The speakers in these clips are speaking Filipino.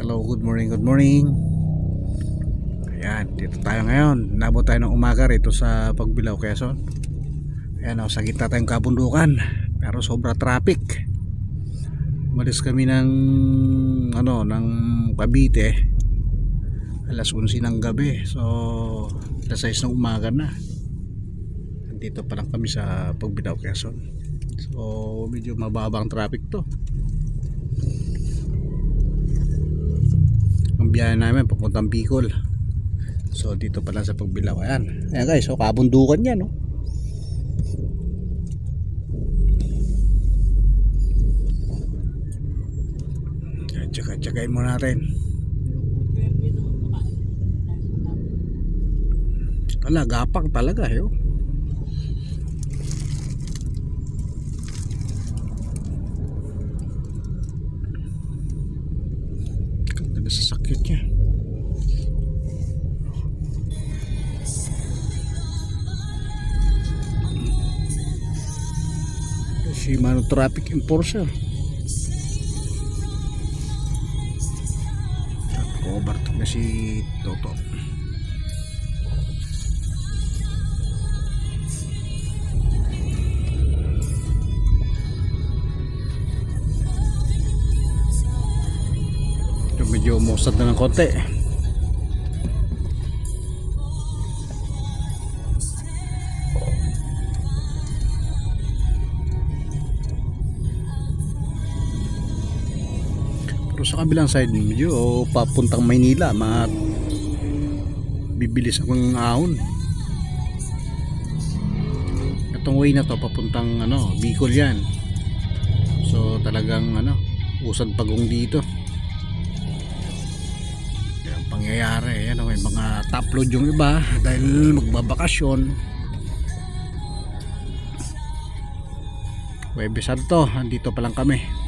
Hello, good morning, good morning. Ayan, dito tayo ngayon. Nabot tayo ng umaga rito sa Pagbilao, Quezon. Ayan, sa gitna tayong kabundukan, pero sobra traffic. Umalis kami ng ng Cavite alas 11 ng gabi. So alas 6 ng umaga na. Dito pa lang kami sa Pagbilao, Quezon. So medyo mababang traffic to. Ang biyahe namin papuntang Bicol. So dito pala sa Pagbilao. Ayan guys, so kabundukan yan, no? Tsagain mo natin. Wala, gapang talaga eh, oh. Ganda sa sakit niya. Shimano Traffic Enforcer. Overtake na si Toto. Ito medyo umusad na ng konti. Sa kabilang side medyo papuntang Maynila, bibilis akong ahon. Itong way na to papuntang Bicol yan. So talagang usad pagong dito. Yung pangyayari may mga top load yung iba dahil magbabakasyon. Huwebes Santo, andito pa lang kami.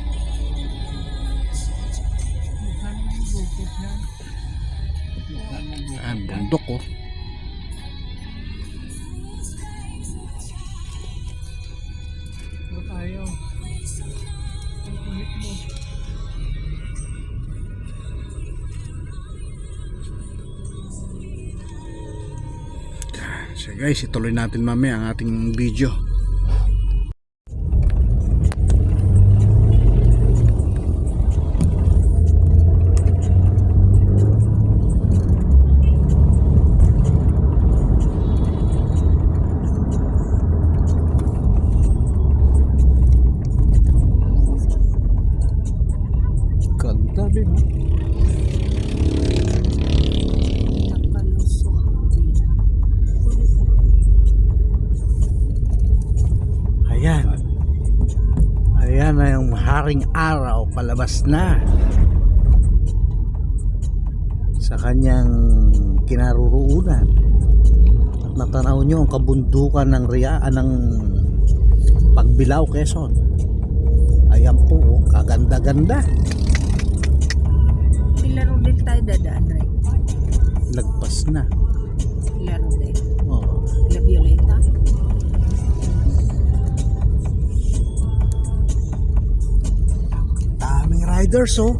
Ayan, bundok, oh. So guys, ituloy natin mamaya ang ating video. Ayan na yung haring araw, palabas na sa kanyang kinaroroonan. At natanaw nyo ang kabundukan ng ng Pagbilao, Quezon. Ayan po, kaganda-ganda. Laro din tayo dadaan, right? Lagpas na. Laro din. Oh. La Violeta. Daming riders, oh.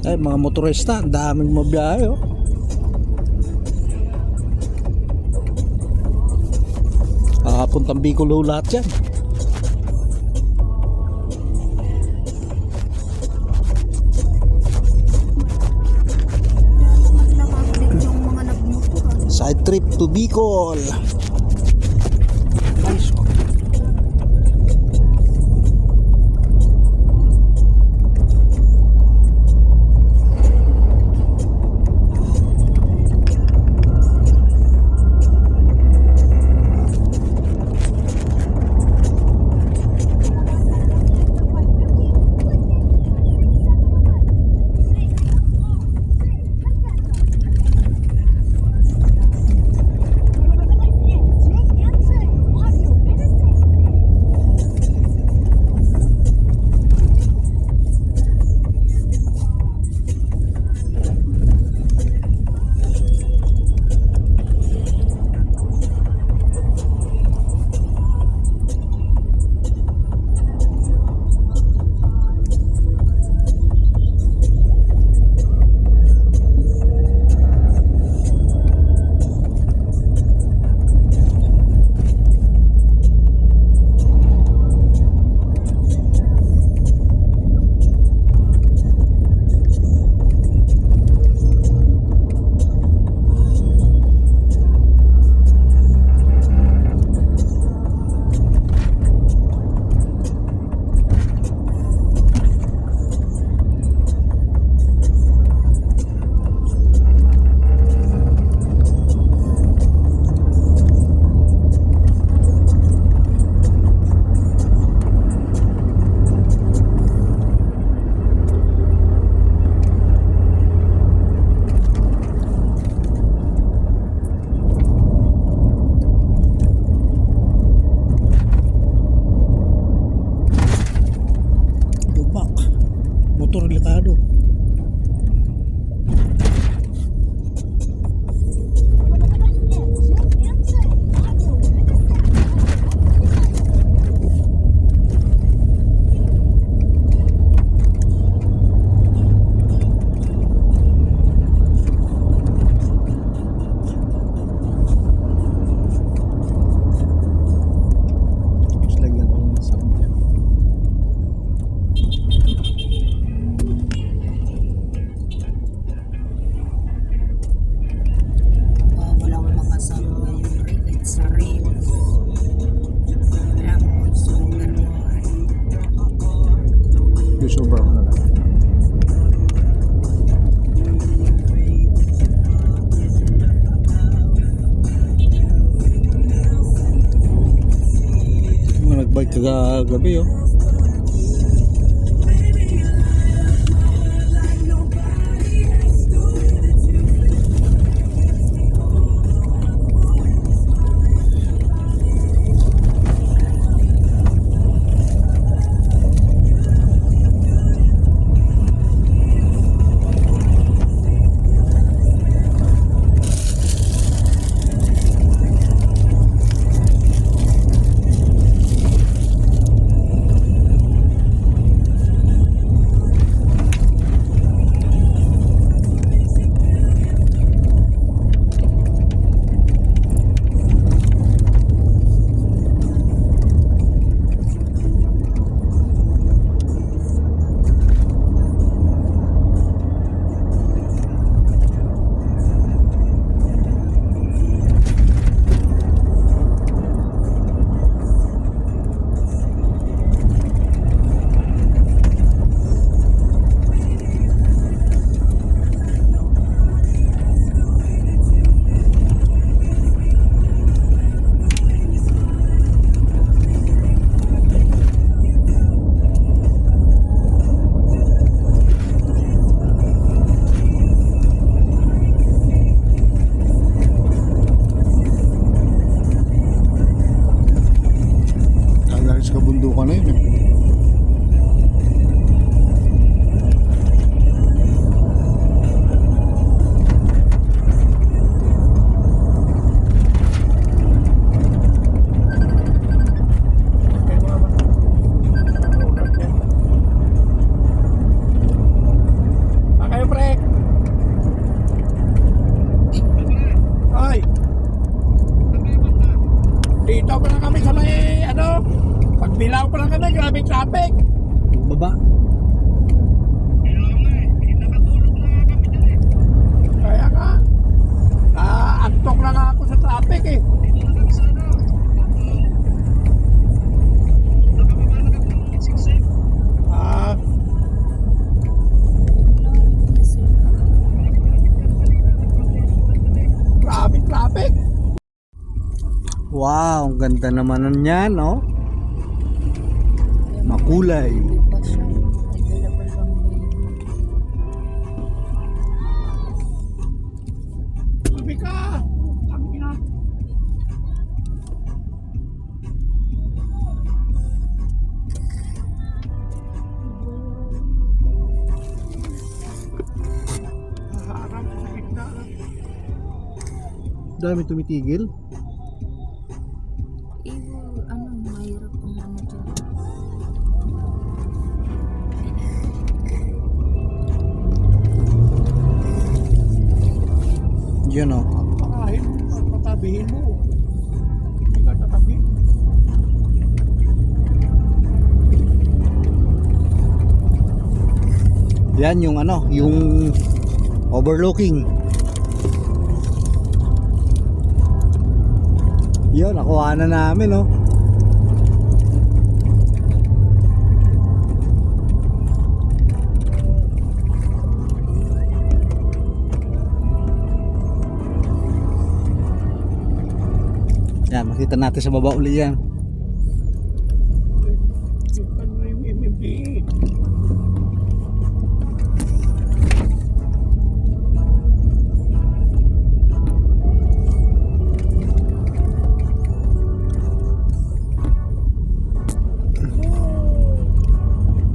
Ay, mga motorista, daming mabiyahe, oh. Puntang Bicol lahat yan. Side trip to Bicol. Nice. kagabi oh. Sa kabundukan na yun eh. Kayo pre. Ay. Dito pa lang kami sa may ano. Pagbilaw pa lang kami, grabe traffic. Baba. Kaya nga. Naantok na nga ako sa traffic eh. Ah, grabe traffic. Wow, ang ganda naman niyan, no? Makulay. Pa siya. Available lang baby. Sabi ka. Sabi na. Harap sa gitna. Dami tumitigil. Ano, mahirap ang ano dyan. Yun oh. Pakahin mo, patabihin mo. Hindi ka tatabi. Yan yung ano, yung overlooking. Yun, nakuha na namin oh. Yan, makita natin sa baba uli yan. Ano na yung MMDA?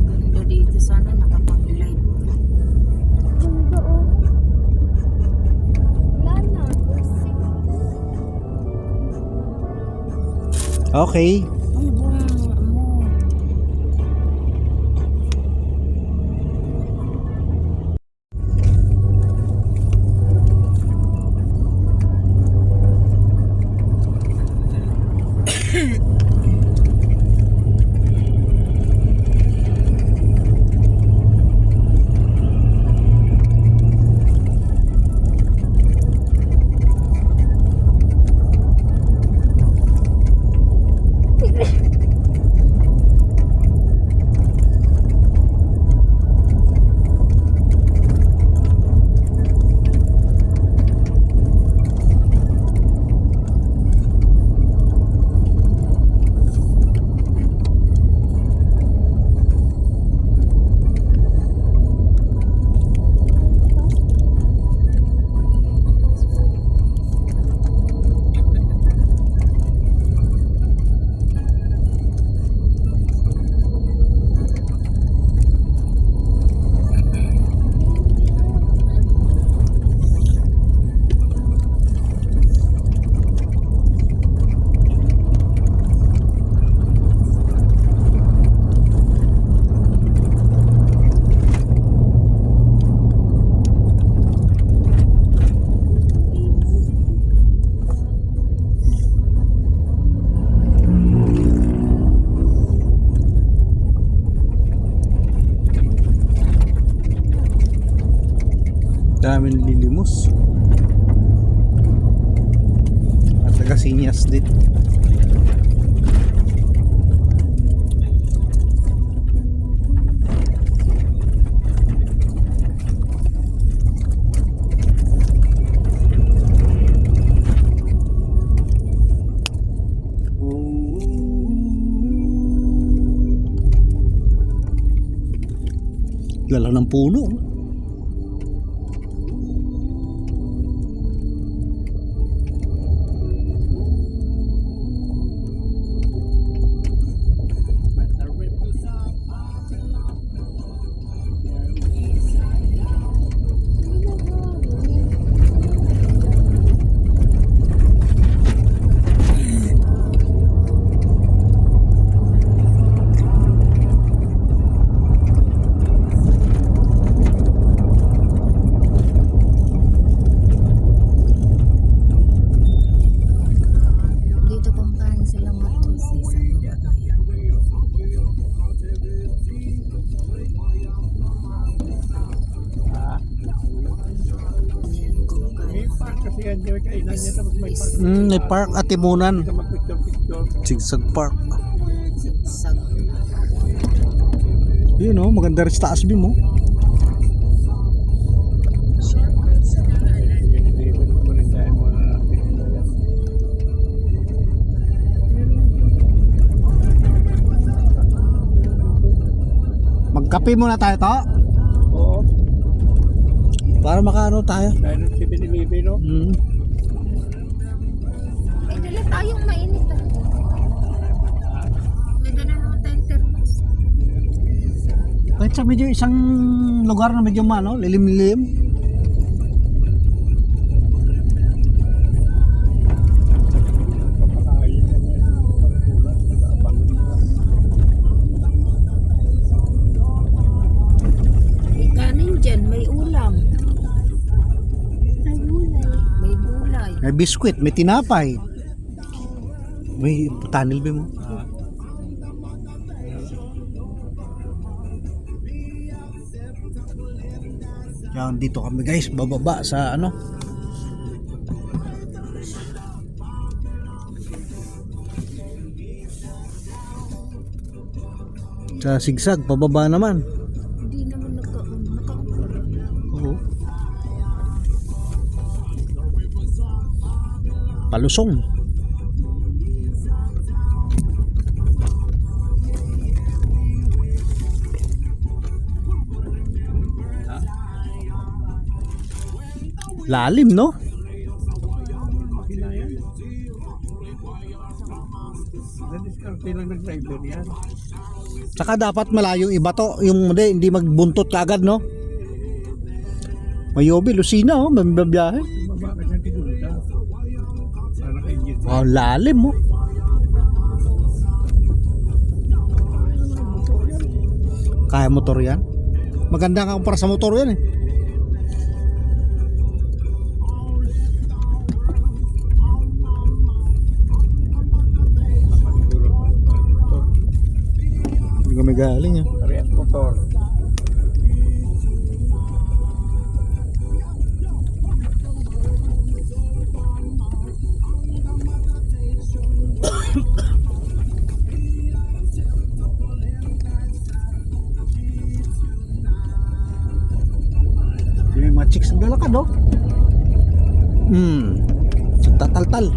Ganda dito, sana nakapag-live. Okay. Ang bunga mo. daming lilimos. At taga-Sinyas din. Lala ng puno. Dito kung paano sila matos sa isang baba. Yan kung May kaya. park kasi yan, yung kainan niya, tapos may park. May park at Timunan. Sa mag-picture-picture. Sigsag Park. Sigsag. Yun oh, maganda rin sa taas beam oh. Hindi mo rin dahil mga Magkape muna tayo to. oo, Para makaano tayo. dahil ng 7-Eleven, no? May dala tayong mainit ah. May dala naman tayong thermos. Kahit sa medyo isang lugar na medyo lilim-lim. Papakain mo na yun. Pagkulat, nag-aabang nila. May kanin dyan, may ulam. May gulay. May gulay. May biskwit, may tinapay. May tunnel beam oh. Yan, dito kami guys, bababa sa ano. Sa sigsag, pababa naman. Hindi naman naka-upara. Oo. Palusong. Lalim, no? Makina yan. Na-discarte lang ng driver yan. Saka dapat malayong iba to, yung hindi magbuntot kagad, no? Mayobi, Lucina, oh, mabibiyahe. Baba ka siyang tigulta. Para ka-engine. Wow, lalim, oh. Kaya motor yan? Maganda nga para sa motor yan, eh. Hindi kami galing, eh. Parehas motor. Yung mga chicks naglalakad, oh. Tatal-tal.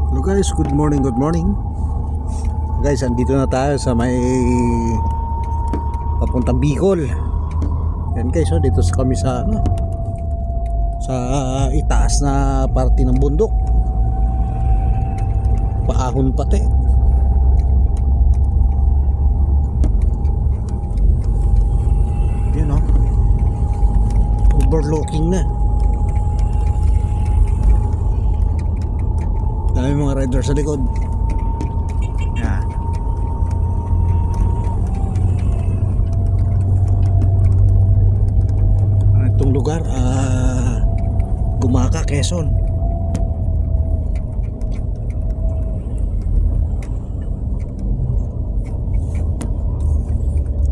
Hello guys, good morning, good morning. Guys, andito na tayo sa may papuntang Bicol. Yan guys, oh, dito sa kami sa ano, sa itaas na parte ng bundok. Paahon pati. Yan oh. Overlooking na. Dami mga rider sa likod. Yan. ng lugar, Gumaka, Quezon.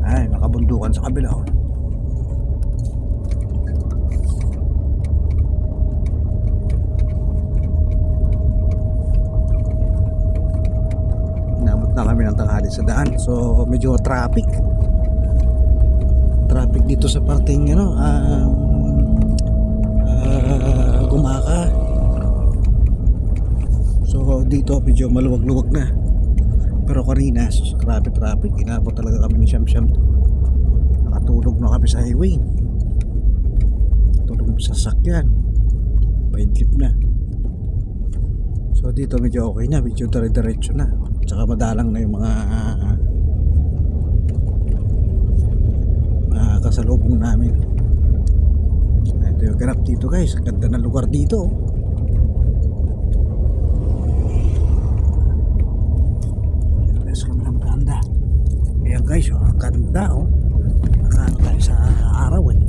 Ay, nakabundukan sa kabila. Oh. Inabot na kami ng tanghali sa daan. So, medyo traffic dito sa parting Gumaka. So dito medyo maluwag-luwag na, pero kanina grabe traffic, inabot talaga kami ni Siyam-Siyam. Nakatulog na kami sa highway, tulog sa sasakyan, paidlip na. So dito medyo okay na, medyo dire-diretso na, tsaka madalang na yung mga kasalubong namin. Ito yung ganap dito guys, ang ganda ng lugar dito. Let's kami ng banda. Ayan guys, ang ganda oh. Nakaano tayo sa araw eh.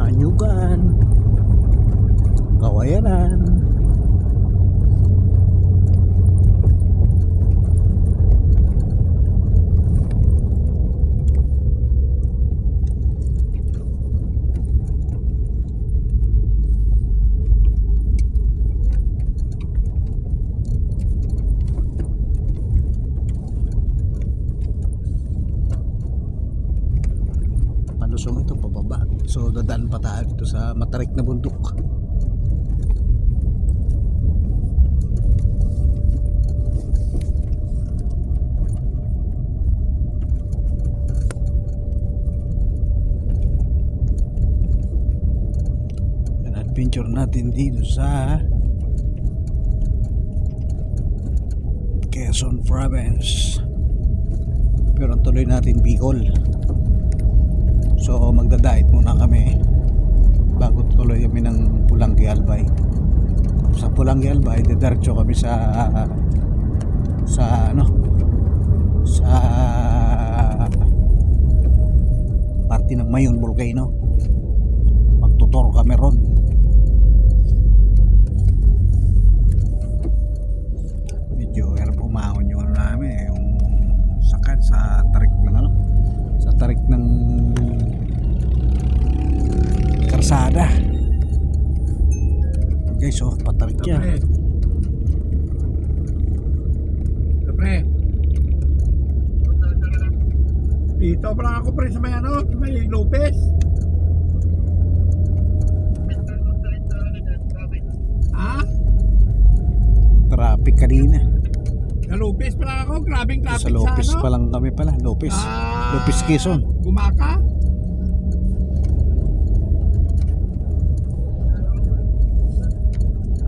Anyugan, Kawayanan. Palusong ito pababa, so dadaan pa tayo dito sa matarik na bundok. Yan, adventure natin dito sa Quezon Province, pero ang tuloy natin Bicol. So magdadait muna kami bago tuloy kami ng Pulangi Albay. Sa Pulangi Albay didiretso kami sa parte ng Mayon Volcano. Magtutor kami ron. Medyo hirap umahon yung namin, yung sakad sa tarik ng sa tarik ng karsada. Okay, so patarik yan. Pre. Dito pa lang ako pre sa may sa may Lopez. Ha? Traffic kanina. Sa Lopez pa lang ako, grabing traffic Sa Lopez sa pa lang kami pala. Lopez Quezon. Gumaka.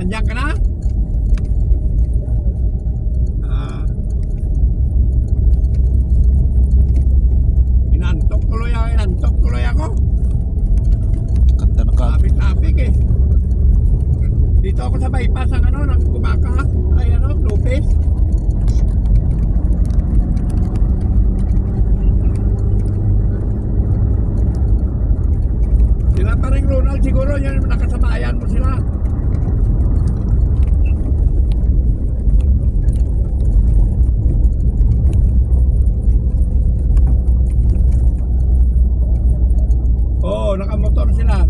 Andiyan ka na? Inantok tuloy ako. Ganda na ka. Traffic eh. Dito ako sa bypass ng Gumaka. Ay Lopez. Sila pa rin Ronald, siguro yan nakasamayan mo sila. Oo, nakamotor sila.